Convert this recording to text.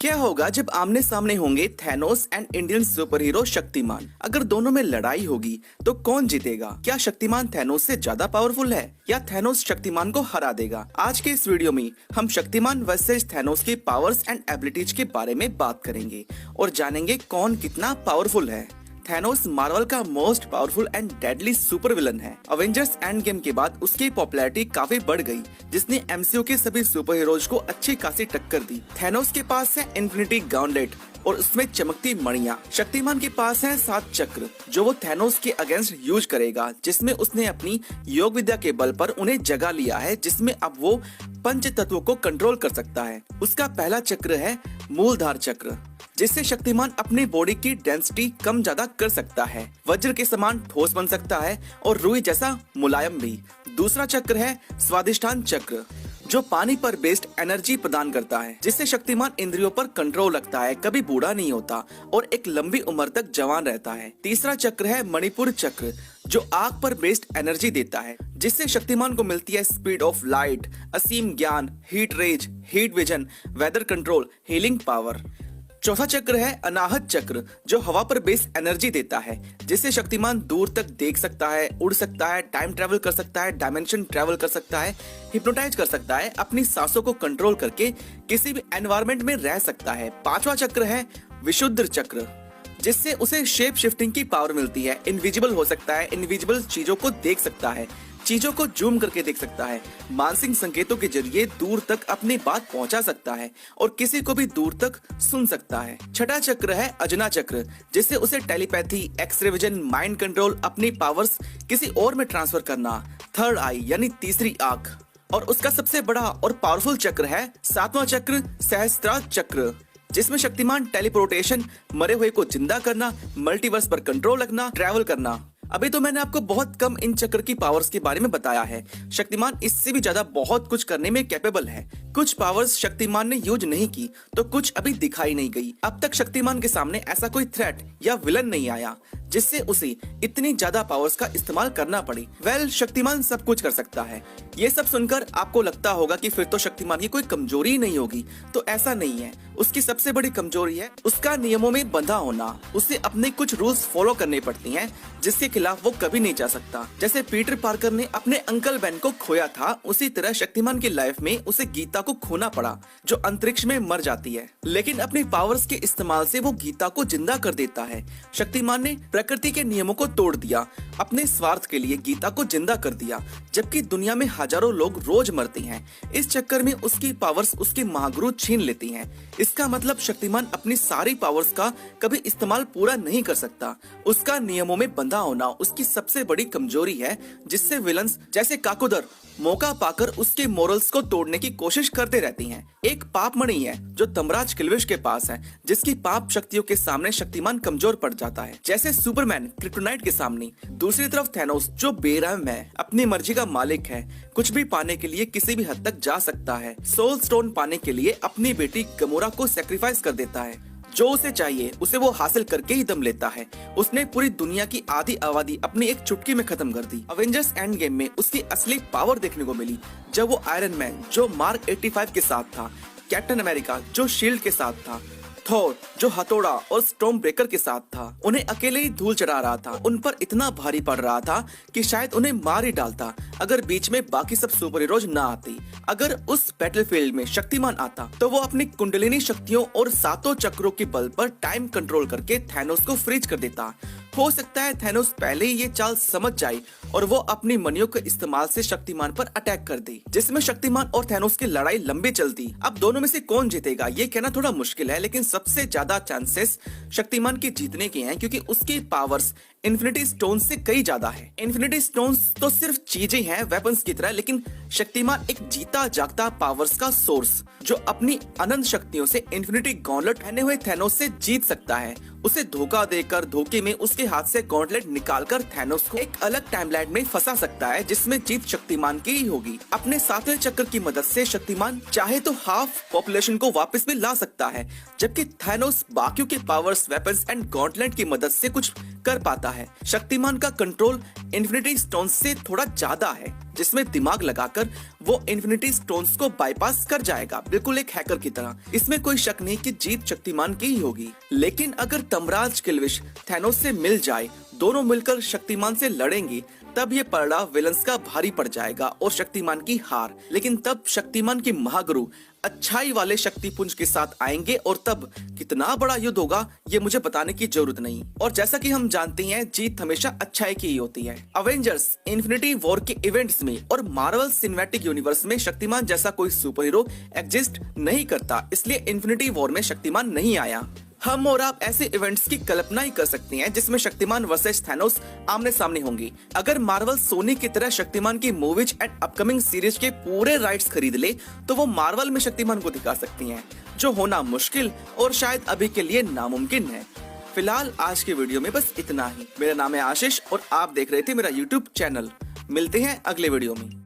क्या होगा जब आमने सामने होंगे Thanos and Indian super hero Shaktimaan? अगर दोनों में लड़ाई होगी तो कौन जीतेगा? क्या शक्तिमान थैनोस से ज्यादा पावरफुल है या थैनोस शक्तिमान को हरा देगा? आज के इस वीडियो में हम शक्तिमान वर्सेस थैनोस के पावर्स एंड एबिलिटीज के बारे में बात करेंगे और जानेंगे कौन कितना पावरफुल है। थैनोस मार्वल का most powerful and deadly super villain है। अवेंजर्स एंड गेम के बाद उसकी पॉपुलैरिटी काफी बढ़ गई, जिसने एमसीयू के सभी सुपर हीरोज को अच्छी खासी टक्कर दी। थैनोस के पास है इन्फिनिटी गॉन्टलेट और उसमें चमकती मणियां। शक्तिमान के पास है 7 चक्र जो वो थैनोस के अगेंस्ट यूज करेगा, जिसमें उसने अपनी योग विद्या के बल पर उन्हें जगा लिया है, जिसमें अब वो पंच तत्वों को कंट्रोल कर सकता है। उसका पहला चक्र है मूलधार चक्र, जिससे शक्तिमान अपनी बॉडी की डेंसिटी कम ज्यादा कर सकता है, वज्र के समान ठोस बन सकता है और रुई जैसा मुलायम भी। दूसरा चक्र है स्वादिष्ठान चक्र, जो पानी पर बेस्ड एनर्जी प्रदान करता है, जिससे शक्तिमान इंद्रियों पर कंट्रोल रखता है, कभी बूढ़ा नहीं होता और एक लंबी उम्र तक जवान रहता है। तीसरा चक्र है मणिपुर चक्र, जो आग पर बेस्ड एनर्जी देता है, जिससे शक्तिमान को मिलती है स्पीड ऑफ लाइट, असीम ज्ञान, heat rays, heat vision, weather control, healing power. चौथा चक्र है अनाहत चक्र, जो हवा पर बेस्ड एनर्जी देता है, जिससे शक्तिमान दूर तक देख सकता है, उड़ सकता है, टाइम ट्रेवल कर सकता है, डायमेंशन ट्रेवल कर सकता है, हिप्नोटाइज कर सकता है, अपनी सांसों को कंट्रोल करके किसी भी एनवायरनमेंट में रह सकता है। पांचवा चक्र है विशुद्ध चक्र, जिससे उसे शेप शिफ्टिंग की पावर मिलती है, इनविजिबल हो सकता है, इनविजिबल चीजों को देख सकता है, चीजों को जूम करके देख सकता है, मानसिक संकेतों के जरिए दूर तक अपनी बात पहुंचा सकता है और किसी को भी दूर तक सुन सकता है। छठा चक्र है अजना चक्र, जिससे उसे telepathy, x-ray vision, mind control, अपनी पावर्स किसी और में ट्रांसफर करना, थर्ड आई यानी तीसरी आंख। और उसका सबसे बड़ा और पावरफुल चक्र है 7वां चक्र सहस्त्रार चक्र, जिसमें शक्तिमान टेलीपोर्टेशन, मरे हुए को जिंदा करना, मल्टीवर्स पर कंट्रोल रखना, ट्रैवल करना। अभी तो मैंने आपको बहुत कम इन चक्र की पावर्स के बारे में बताया है। शक्तिमान इससे भी ज्यादा बहुत कुछ करने में कैपेबल है। कुछ पावर्स शक्तिमान ने यूज नहीं की तो कुछ अभी दिखाई नहीं गई। अब तक शक्तिमान के सामने ऐसा कोई थ्रेट या विलन नहीं आया जिससे उसे इतनी ज्यादा पावर्स का इस्तेमाल करना पड़ी। शक्तिमान सब कुछ कर सकता है। ये सब सुनकर आपको लगता होगा कि फिर तो शक्तिमान की कोई कमजोरी ही नहीं होगी, तो ऐसा नहीं है। उसकी सबसे बड़ी कमजोरी है उसका नियमों में बंधा होना। उसे अपने कुछ रूल्स फॉलो करने पड़ती हैं, जिसके खिलाफ वो कभी नहीं जा सकता। जैसे पीटर पार्कर ने अपने अंकल बेन को खोया था, उसी तरह शक्तिमान की लाइफ में उसे गीता को खोना पड़ा, जो अंतरिक्ष में मर जाती है, लेकिन अपनी पावर्स के इस्तेमाल से वो गीता को जिंदा कर देता है। शक्तिमान ने प्रकृति के नियमों को तोड़ दिया, अपने स्वार्थ के लिए गीता को जिंदा कर दिया, जबकि दुनिया में हजारों लोग रोज मरते हैं। इस चक्कर में उसकी पावर्स उसके महागुरु छीन लेती हैं। इसका मतलब शक्तिमान अपनी सारी पावर्स का कभी इस्तेमाल पूरा नहीं कर सकता। उसका नियमों में बंधा होना उसकी सबसे बड़ी कमजोरी है, जिससे विलन्स जैसे काकुदर मौका पाकर उसके मोरल्स को तोड़ने की कोशिश करते रहती हैं। एक पाप मणि है जो तमराज किल्विश के पास है, जिसकी पाप शक्तियों के सामने शक्तिमान कमजोर पड़ जाता है, जैसे सुपरमैन क्रिप्टोनाइट के सामने। दूसरी तरफ थैनोस जो बेरहम है, अपनी मर्जी का मालिक है, कुछ भी पाने के लिए किसी भी हद तक जा सकता है। सोल स्टोन पाने के लिए अपनी बेटी गमोरा को सैक्रिफाइस कर देता है। जो उसे चाहिए उसे वो हासिल करके ही दम लेता है। उसने पूरी दुनिया की आधी आबादी अपनी एक चुटकी में खत्म कर दी। अवेंजर्स एंड गेम में उसकी असली पावर देखने को मिली, जब वो आयरन मैन जो मार्क 85 के साथ था, कैप्टन अमेरिका जो शील्ड के साथ था, थोर जो हथौड़ा और स्टॉर्म ब्रेकर के साथ था, उन्हें अकेले ही धूल चढ़ा रहा था। उन पर इतना भारी पड़ रहा था कि शायद उन्हें मार ही डालता अगर बीच में बाकी सब सुपर हीरोज ना आती। अगर उस बैटलफील्ड में शक्तिमान आता तो वो अपनी कुंडलिनी शक्तियों और 7 चक्रों के बल पर टाइम कंट्रोल करके थैनोस को फ्रीज कर देता। हो सकता है थैनोस पहले ही ये चाल समझ जाए और वो अपनी मनियों के इस्तेमाल से शक्तिमान पर अटैक कर दे, जिसमें शक्तिमान और थैनोस की लड़ाई लंबी चलती। अब दोनों में से कौन जीतेगा ये कहना थोड़ा मुश्किल है, लेकिन सबसे ज्यादा चांसेस शक्तिमान के जीतने के हैं, क्योंकि उसकी पावर्स इन्फिनिटी स्टोन से कई ज्यादा है। इन्फिनिटी स्टोन्स तो सिर्फ चीजें हैं वेपन्स की तरह, लेकिन शक्तिमान एक जीता जागता पावर्स का सोर्स, जो अपनी अनंत शक्तियों से इन्फिनिटी गॉन्टलेट पहने हुए थैनोस से जीत सकता है। उसे धोखा देकर धोखे में उसके हाथ से गॉन्टलेट निकालकर थैनोस को एक अलग टाइमलाइन लैंड में फंसा सकता है जिसमें जीत शक्तिमान की ही होगी। अपने 7वें चक्र की मदद से शक्तिमान चाहे तो हाफ पॉपुलेशन को वापस भी ला सकता है, जबकि थैनोस बाकियों के पावर्स, वेपन्स एंड गॉन्टलेट की मदद से कुछ कर पाता है। शक्तिमान का कंट्रोल इन्फिनिटी स्टोन्स से थोड़ा ज्यादा है, जिसमें दिमाग लगाकर वो इन्फिनिटी स्टोन्स को बाईपास कर जाएगा, बिल्कुल एक हैकर की तरह। इसमें कोई शक नहीं कि जीत शक्तिमान की ही होगी। लेकिन अगर तमराज किल्विश थैनोस से मिल जाए, दोनों मिलकर शक्तिमान से लड़ेंगे, तब ये पलड़ा विलन्स का भारी पड़ जाएगा और शक्तिमान की हार। लेकिन तब शक्तिमान के महागुरु अच्छाई वाले शक्तिपुंज के साथ आएंगे और तब कितना बड़ा युद्ध होगा ये मुझे बताने की जरूरत नहीं। और जैसा कि हम जानते हैं, जीत हमेशा अच्छाई की ही होती है। अवेंजर्स इन्फिनिटी वॉर के इवेंट्स में और मार्वल सिनेमैटिक यूनिवर्स में शक्तिमान जैसा कोई सुपर हीरो एग्जिस्ट नहीं करता, इसलिए इन्फिनिटी वॉर में शक्तिमान नहीं आया। हम और आप ऐसे इवेंट्स की कल्पना ही कर सकते हैं जिसमें शक्तिमान वर्सेस थैनोस आमने सामने होंगे। अगर मार्वल सोनी की तरह शक्तिमान की मूवीज एंड अपकमिंग सीरीज के पूरे राइट्स खरीद ले, तो वो मार्वल में शक्तिमान को दिखा सकती हैं, जो होना मुश्किल और शायद अभी के लिए नामुमकिन है। फिलहाल आज के वीडियो में बस इतना ही। मेरा नाम है आशीष और आप देख रहे थे मेरा यूट्यूब चैनल। मिलते हैं अगले वीडियो में।